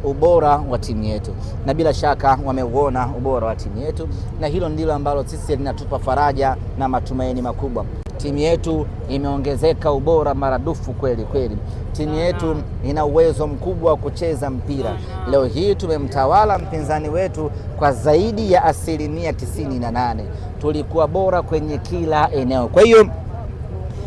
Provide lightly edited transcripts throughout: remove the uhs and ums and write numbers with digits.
ubora wa timu yetu, na bila shaka wameuona ubora wa timu yetu, na hilo ndilo ambalo sisi linatupa faraja na matumaini makubwa. Timu yetu imeongezeka ubora maradufu kweli kweli. Timu yetu ina uwezo mkubwa wa kucheza mpira. Leo hii tumemtawala mpinzani wetu kwa zaidi ya 98%. Tulikuwa bora kwenye kila eneo. Kwa hiyo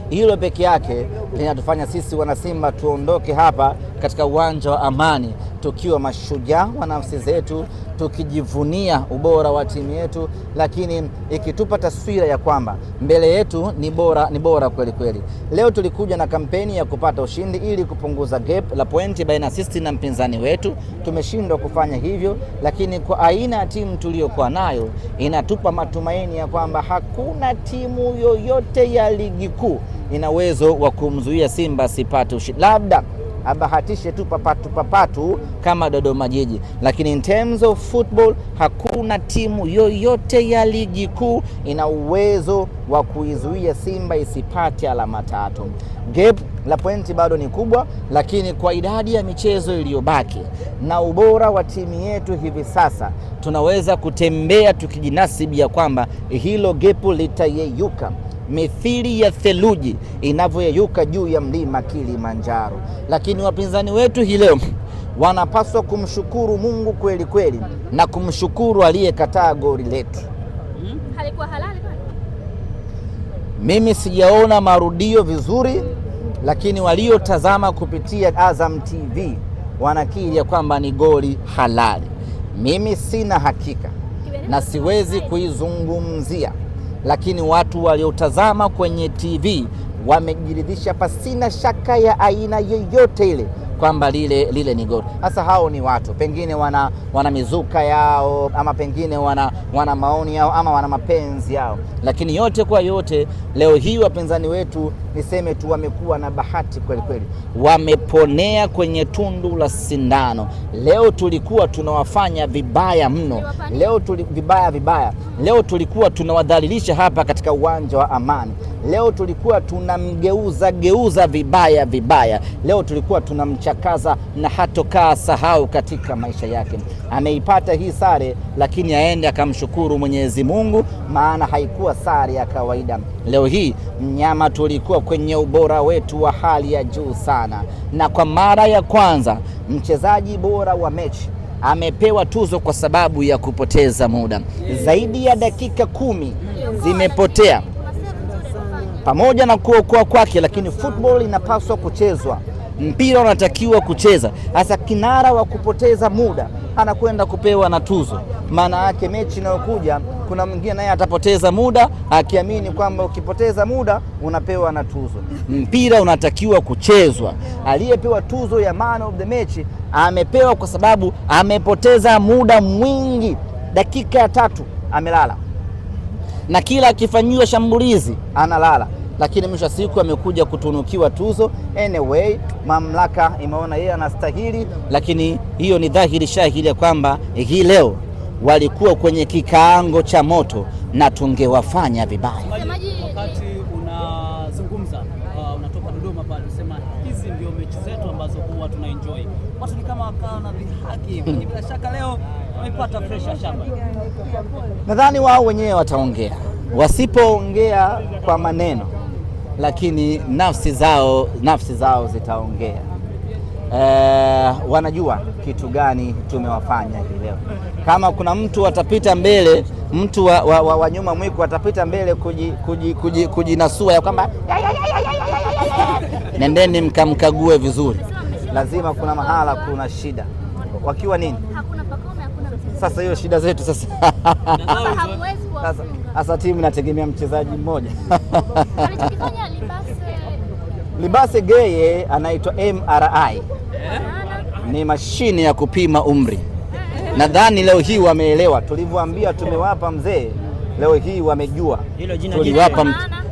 hilo peke yake linatufanya sisi wanasimba tuondoke hapa katika uwanja wa Amani tukiwa mashujaa wa nafsi zetu, tukijivunia ubora wa timu yetu, lakini ikitupa taswira ya kwamba mbele yetu ni bora kweli kweli. Leo tulikuja na kampeni ya kupata ushindi ili kupunguza gap la pointi baina sisi na mpinzani wetu. Tumeshindwa kufanya hivyo, lakini kwa aina ya timu tuliyokuwa nayo inatupa matumaini ya kwamba hakuna timu yoyote ya ligi kuu ina uwezo wa kumzuia Simba asipate ushindi. Labda abahatishe tu papatu kama Dodoma Jiji, lakini in terms of football hakuna timu yoyote ya ligi kuu ina uwezo wa kuizuia Simba isipate alama 3. Gap la pointi bado ni kubwa, lakini kwa idadi ya michezo iliyobaki na ubora wa timu yetu hivi sasa tunaweza kutembea tukijinasibi ya kwamba hilo gap litayeyuka mithili ya theluji inavyoyeyuka juu ya mlima Kilimanjaro. Lakini wapinzani wetu hii leo wanapaswa kumshukuru Mungu kweli kweli na kumshukuru aliyekataa goli letu. Halikuwa halali bwana. Mimi sijaona marudio vizuri, lakini waliotazama kupitia Azam TV wanakiri ya kwamba ni goli halali. Mimi sina hakika na siwezi kuizungumzia, lakini watu waliotazama kwenye TV wamejiridhisha pasina shaka ya aina yoyote ile kwamba lile ni goli. Sasa hao ni watu pengine wana mizuka yao, ama pengine wana maoni yao, ama wana mapenzi yao, lakini yote kwa yote leo hii wapinzani wetu niseme tu wamekuwa na bahati kweli kweli, wameponea kwenye tundu la sindano. Leo tulikuwa tunawafanya vibaya mno, vibaya. Leo tulikuwa tunawadhalilisha hapa katika uwanja wa Amani. Leo tulikuwa tunamgeuza vibaya. Leo tulikuwa tunamchakaza na hatokaa sahau katika maisha yake. Ameipata hii sare, lakini aende akamshukuru Mwenyezi Mungu, maana haikuwa sare ya kawaida. Leo hii mnyama tulikuwa kwenye ubora wetu wa hali ya juu sana, na kwa mara ya kwanza mchezaji bora wa mechi amepewa tuzo kwa sababu ya kupoteza muda. Zaidi ya dakika 10 zimepotea pamoja na kuokoa kwake, lakini football inapaswa kuchezwa, mpira unatakiwa kucheza. Hasa kinara wa kupoteza muda anakwenda kupewa na tuzo. Maana yake mechi inayokuja kuna mwingine naye atapoteza muda akiamini kwamba ukipoteza muda unapewa na tuzo. Mpira unatakiwa kuchezwa. Aliyepewa tuzo ya man of the match amepewa kwa sababu amepoteza muda mwingi. Dakika ya 3 amelala, na kila akifanyiwa shambulizi analala, lakini mwisho wa siku amekuja kutunukiwa tuzo. Anyway, mamlaka imeona yeye anastahili, lakini hiyo ni dhahiri shahidi ya kwamba hii leo walikuwa kwenye kikaango cha moto na tungewafanya vibaya. Wakati unazungumza unatoka Dodoma pale unasema hizi ndio mechi zetu ambazo huwa tunaenjoy. Watu ni kama wakao na dhihaki. Bila shaka leo wamepata pressure shamba. Nadhani wao wenyewe wataongea. Wasipoongea kwa maneno, lakini nafsi zao zitaongea. Wanajua kitu gani tumewafanya hii leo. Kama kuna mtu atapita mbele, mtu wa nyuma mwiko atapita mbele kujinasua ya kwamba nendeni mkamkague vizuri, lazima kuna mahala kuna shida. Wakiwa nini? Hakuna Pacome, hakuna mchezaji. Sasa hiyo shida zetu sasa. Sasa timu inategemea mchezaji mmoja. Alichokifanya Libase Geye anaitwa MRI. Ni mashine ya kupima umri. Nadhani leo hii wameelewa. Tulivyoambia tumewapa mzee, leo hii wamejua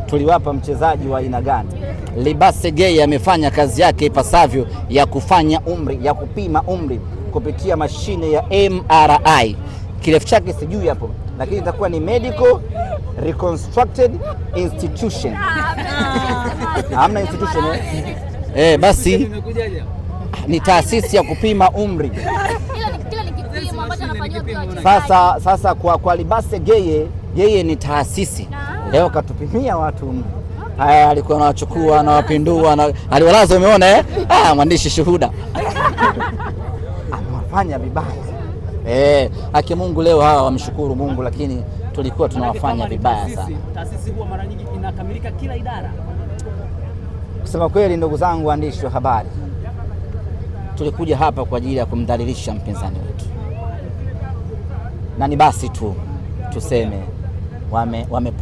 tuliwapa mchezaji wa aina gani. Libase Geye amefanya kazi yake ipasavyo ya kufanya umri, ya kupima umri kupitia mashine ya MRI. Kirefu chake sijui hapo, lakini itakuwa ni Medical Reconstructed Institution. Hamna institution basi ni taasisi ya kupima umri. Kila ni kipimo ambacho anafanywa pia wachezaji. Sasa kwa Libase Geye, yeye ni taasisi. Leo katupimia watu umri. Haya, alikuwa anawachukua na wapindua aliwalaza, umeona mwandishi shuhuda. Amewafanya vibaya. Haki Mungu leo hawa wamshukuru Mungu, lakini tulikuwa tunawafanya vibaya sana. Taasisi huwa mara nyingi inakamilika kila idara. Kusema kweli, ndugu zangu waandishi wa habari, tulikuja hapa kwa ajili ya kumdhalilisha mpinzani wetu, na ni basi tu tuseme wamepona.